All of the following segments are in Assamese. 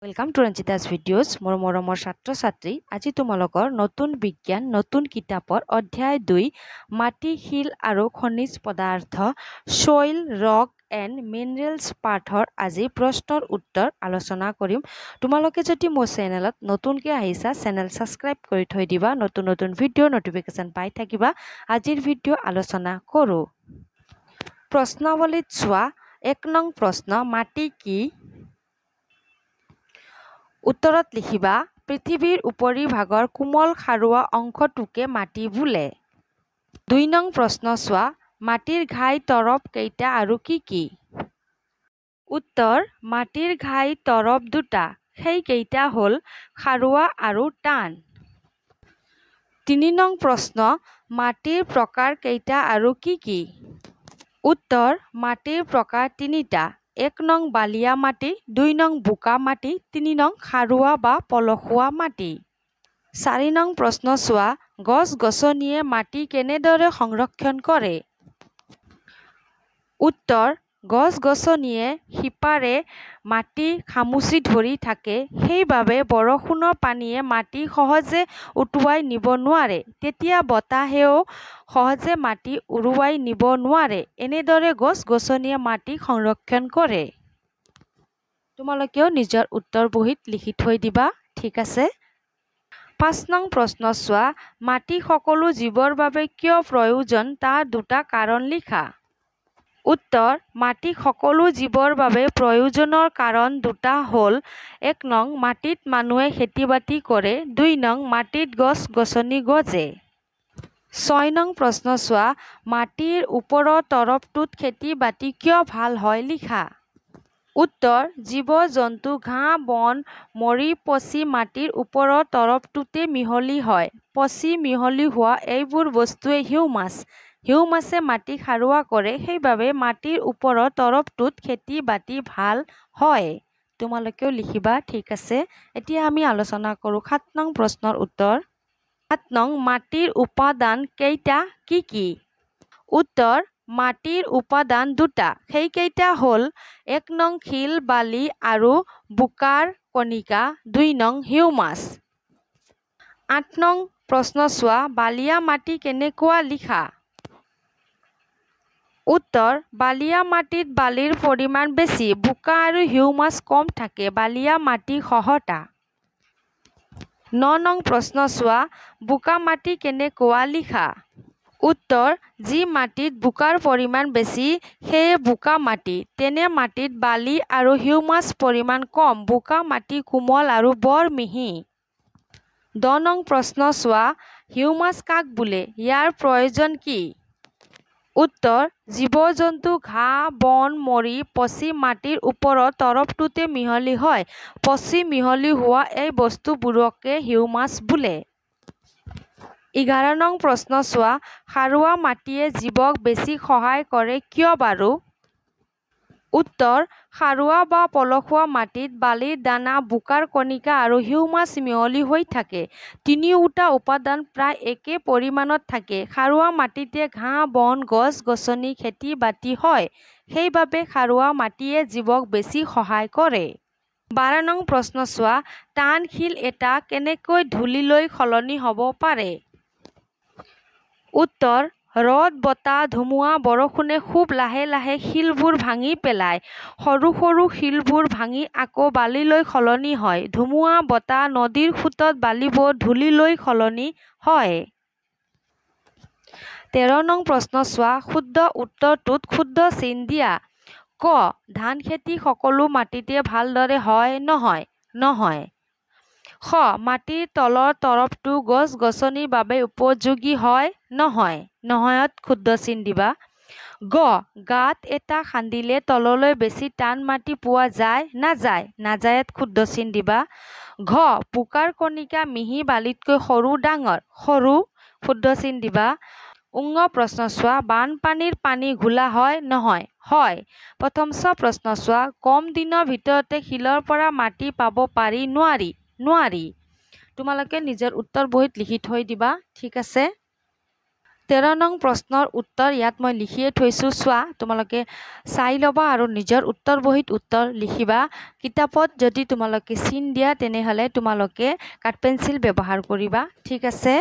ওয়েলকাম টু ৰঞ্জিতাছ ভিডিঅ'ছ মোৰ মৰমৰ ছাত্ৰ ছাত্ৰী আজি তোমালোকৰ নতুন বিজ্ঞান নতুন কিতাপৰ অধ্যায় 2 মাটি শিল আৰু খনিজ পদাৰ্থ সইল ৰক এণ্ড মিনাৰেলছ পাঠৰ আজি প্ৰশ্নৰ উত্তৰ আলোচনা কৰিম। তোমালোকে যদি মোৰ চেনেলত নতুনকৈ আহিছা চেনেল ছাবস্ক্ৰাইব কৰি থৈ দিবা, নতুন নতুন ভিডিঅ'ৰ নটিফিকেশ্যন পাই থাকিবা। আজিৰ ভিডিঅ' আলোচনা কৰোঁ। প্ৰশ্নাৱলীত চোৱা 1 নং প্ৰশ্ন মাটি কি? উত্তৰত লিখিবা পৃথিৱীৰ উপৰিভাগৰ কোমল সাৰুৱা অংশটোকে মাটি বোলে। 2 নং প্ৰশ্ন চোৱা মাটিৰ ঘাই তৰপ কেইটা আৰু কি কি? উত্তৰ মাটিৰ ঘাই তৰপ দুটা, সেইকেইটা হ'ল সাৰুৱা আৰু টান। 3 নং প্ৰশ্ন মাটিৰ প্ৰকাৰ কেইটা আৰু কি কি? উত্তৰ মাটিৰ প্ৰকাৰ তিনিটা। 1 নং বালিয়া মাটি, 2 নং বোকা মাটি, 3 নং সাৰুৱা বা পলসুৱা মাটি। 4 নং প্ৰশ্ন চোৱা গছ-গছনিয়ে মাটি কেনেদৰে সংৰক্ষণ কৰে? উত্তৰ গছ-গছনিয়ে শিপাৰে মাটি খামুচি ধৰি থাকে, সেইবাবে বৰষুণৰ পানীয়ে মাটি সহজে উটুৱাই নিব নোৱাৰে। তেতিয়া বতাহেও সহজে মাটি উৰুৱাই নিব নোৱাৰে। এনেদৰে গছ-গছনিয়ে মাটি সংৰক্ষণ কৰে। তোমালোকেও নিজৰ উত্তৰ বহীত লিখি থৈ দিবা, ঠিক আছে? 5 নং প্ৰশ্ন চোৱা মাটি সকলো জীৱৰ বাবে কিয় প্ৰয়োজন তাৰ দুটা কাৰণ লিখা। উত্তৰ মাটি সকলো জীৱৰ বাবে প্ৰয়োজনৰ কাৰণ দুটা হ'ল 1 নং মাটিত মানুহে খেতি-বাতি কৰে, 2 নং মাটিত গছ-গছনি গজে। 6 নং প্ৰশ্ন চোৱা মাটিৰ ওপৰৰ তৰপটোত খেতি-বাতি কিয় ভাল হয় লিখা। উত্তৰ জীৱ-জন্তু ঘাঁহ-বন মৰি পচি মাটিৰ ওপৰৰ তৰপটোতে মিহলি হয়। পচি মিহলি হোৱা এইবোৰ বস্তুৱে হিউমাছে মাটি সাৰুৱা কৰে, সেইবাবে মাটিৰ ওপৰৰ তৰপটোত খেতি-বাতি ভাল হয়। তোমালোকেও লিখিবা, ঠিক আছে? এতিয়া আমি আলোচনা কৰোঁ 7 নং প্ৰশ্নৰ উত্তৰ। 7 নং মাটিৰ উপাদান কেইটা কি কি? উত্তৰ মাটিৰ উপাদান দুটা, সেইকেইটা হ'ল 1 নং শিল বালি আৰু বোকাৰ কণিকা, 2 নং হিউমাছ। 8 নং প্ৰশ্ন চোৱা বালিয়া মাটি কেনেকুৱা লিখা। উত্তৰ বালিয়া মাটিত বালিৰ পৰিমাণ বেছি, বোকা আৰু হিউমাছ কম থাকে, বালিয়া মাটি খহটা। 9 নং প্ৰশ্ন চোৱা বোকা মাটি কেনেকুৱা লিখা। উত্তৰ যি মাটিত বোকাৰ পৰিমাণ বেছি সেয়ে বোকা মাটি, তেনে মাটিত বালি আৰু হিউমাছ পৰিমাণ কম, বোকা মাটি কোমল আৰু বৰ মিহি। 10 নং প্ৰশ্ন চোৱা হিউমাছ কাক বোলে, ইয়াৰ প্ৰয়োজন কি? উত্তৰ জীৱ-জন্তু ঘাঁহ-বন মৰি পচি মাটিৰ ওপৰৰ তৰপটোতে মিহলি হয়, পচি মিহলি হোৱা এই বস্তুবোৰকে হিউমাছ বোলে। 11 নং প্ৰশ্ন চোৱা সাৰুৱা মাটিয়ে জীৱক বেছি সহায় কৰে কিয় বাৰু? উত্তৰ সাৰুৱা বা পলসুৱা মাটিত বালিৰ দানা, বোকাৰ কণিকা আৰু হিউমাছ মিহলি হৈ থাকে। তিনিওটা উপাদান প্ৰায় একে পৰিমাণত থাকে। সাৰুৱা মাটিতে ঘাঁহ-বন গছ-গছনি খেতি-বাতি হয়, সেইবাবে সাৰুৱা মাটিয়ে জীৱক বেছি সহায় কৰে। 12 নং প্ৰশ্ন চোৱা টান শিল এটা কেনেকৈ ধূলিলৈ সলনি হ'ব পাৰে? উত্তৰ ৰ'দ বতাহ ধুমুহা বৰষুণে খুব লাহে লাহে শিলবোৰ ভাঙি পেলায়। সৰু সৰু শিলবোৰ ভাঙি আকৌ বালিলৈ সলনি হয়। ধুমুহা বতাহ নদীৰ সোঁতত বালিবোৰ ধূলিলৈ সলনি হয়। 13 নং প্ৰশ্ন চোৱা শুদ্ধ উত্তৰটোত শুদ্ধ চিন দিয়া। ক ধান খেতি সকলো মাটিতে ভালদৰে হয় নহয়? নহয়। খ মাটিৰ তলৰ তৰপটো গছ-গছনিৰ বাবে উপযোগী হয় নহয়? নহয়ত শুদ্ধ চিন দিবা। গ গাঁত এটা খান্দিলে তললৈ বেছি টান মাটি পোৱা যায় নাযায়? নাযায়ত শুদ্ধ চিন দিবা। ঘ বোকাৰ কণিকা মিহি বালিতকৈ সৰু ডাঙৰ? সৰু, শুদ্ধ চিন দিবা। প্ৰশ্ন চোৱা বানপানীৰ পানী ঘোলা হয় নহয়? হয়। প্ৰথম প্ৰশ্ন চোৱা কম দিনৰ ভিতৰতে শিলৰ পৰা মাটি পাব পাৰি নোৱাৰি? নোৱাৰি। তোমালোকে নিজৰ উত্তৰ বহীত লিখি থৈ দিবা, ঠিক আছে? 13 নং প্ৰশ্নৰ উত্তৰ ইয়াত মই লিখিয়ে থৈছোঁ, চোৱা তোমালোকে চাই ল'বা আৰু নিজৰ উত্তৰ বহীত উত্তৰ লিখিবা। কিতাপত যদি তোমালোকে চিন দিয়া তেনেহ'লে তোমালোকে কাঠ পেঞ্চিল ব্যৱহাৰ কৰিবা, ঠিক আছে।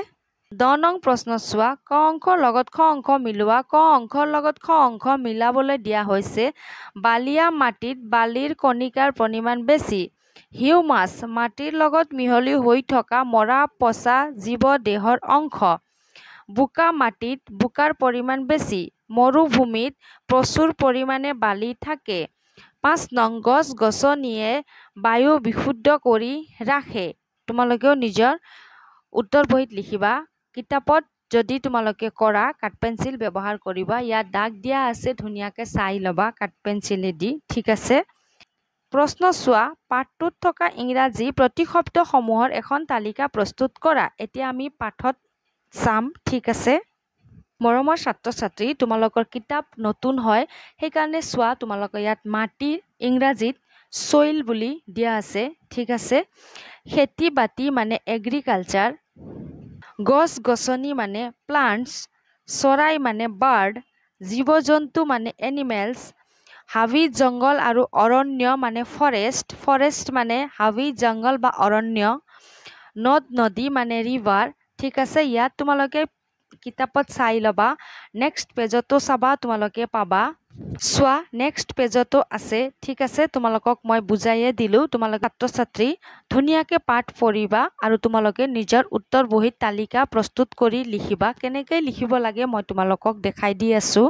10 নং প্ৰশ্ন চোৱা, ক অংশৰ লগত খ অংশ মিলোৱা। ক অংশৰ লগত খ অংশ মিলাবলৈ দিয়া হৈছে বালিয়া মাটিত বালিৰ কণিকাৰ পৰিমাণ বেছি। হিউমাছ মাটিৰ লগত মিহলি হৈ থকা মৰা পচা জীৱ দেহৰ অংশ। বোকা মাটিত বোকাৰ পৰিমাণ বেছি। মৰুভূমিত প্ৰচুৰ পৰিমাণে বালি থাকে। 5 নং গছ-গছনিয়ে বায়ু বিশুদ্ধ কৰি ৰাখে। তোমালোকেও নিজৰ উত্তৰ বহীত লিখিবা। কিতাপত যদি তোমালোকে কৰা কাঠ পেঞ্চিল ব্যৱহাৰ কৰিবা। ইয়াত দাগ দিয়া আছে, ধুনীয়াকৈ চাই ল'বা কাঠ পেঞ্চিলেদি, ঠিক আছে। প্ৰশ্ন চোৱা, পাঠটোত থকা ইংৰাজী প্ৰতিশব্দসমূহৰ এখন তালিকা প্ৰস্তুত কৰা। এতিয়া আমি পাঠত চাম, ঠিক আছে। মৰমৰ ছাত্ৰ ছাত্ৰী, তোমালোকৰ কিতাপ নতুন হয় সেইকাৰণে চোৱা, তোমালোকৰ ইয়াত মাটিৰ ইংৰাজীত ছইল বুলি দিয়া আছে, ঠিক আছে। খেতি বাতি মানে এগ্ৰিকালচাৰ। গছ গছনি মানে প্লান্টছ। চৰাই মানে বাৰ্ড। জীৱ জন্তু মানে এনিমেলছ। হাবি জংঘল আৰু অৰণ্য মানে ফৰেষ্ট। ফৰেষ্ট মানে হাবি জংঘল বা অৰণ্য। নদ নদী মানে ৰিভাৰ, ঠিক আছে। ইয়াত তোমালোকে কিতাপত চাই ল'বা। নেক্সট পেজতো চাবা, তোমালোকে পাবা। চোৱা, নেক্সট পেজতো আছে, ঠিক আছে। তোমালোকক মই বুজাইয়ে দিলোঁ। তোমালোকে ছাত্ৰ ছাত্ৰী ধুনীয়াকৈ পাঠ পঢ়িবা আৰু তোমালোকে নিজৰ উত্তৰ বহীত তালিকা প্ৰস্তুত কৰি লিখিবা। কেনেকৈ লিখিব লাগে মই তোমালোকক দেখাই দি আছোঁ।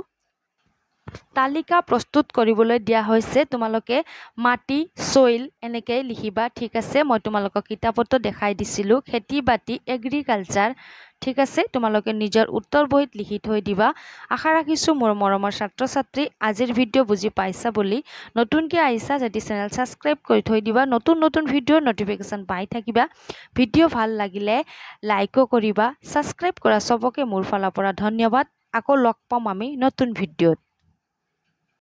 তালিকা প্ৰস্তুত কৰিবলৈ দিয়া হৈছে, তোমালোকে মাটি ছইল এনেকৈ লিখিবা, ঠিক আছে। মই তোমালোকক কিতাপতো দেখাই দিছিলোঁ। খেতি বাতি এগ্ৰিকালচাৰ, ঠিক আছে। তোমালোকে নিজৰ উত্তৰ বহীত লিখি থৈ দিবা। আশা ৰাখিছোঁ মোৰ মৰমৰ ছাত্ৰ ছাত্ৰী আজিৰ ভিডিঅ' বুজি পাইছা বুলি। নতুনকৈ আহিছা যদি চেনেল ছাবস্ক্ৰাইব কৰি থৈ দিবা, নতুন নতুন ভিডিঅ'ৰ নটিফিকেশ্যন পাই থাকিবা। ভিডিঅ' ভাল লাগিলে লাইকো কৰিবা। ছাবস্ক্ৰাইব কৰা চবকে মোৰ ফালৰ পৰা ধন্যবাদ। আকৌ লগ পাম আমি নতুন ভিডিঅ'ত।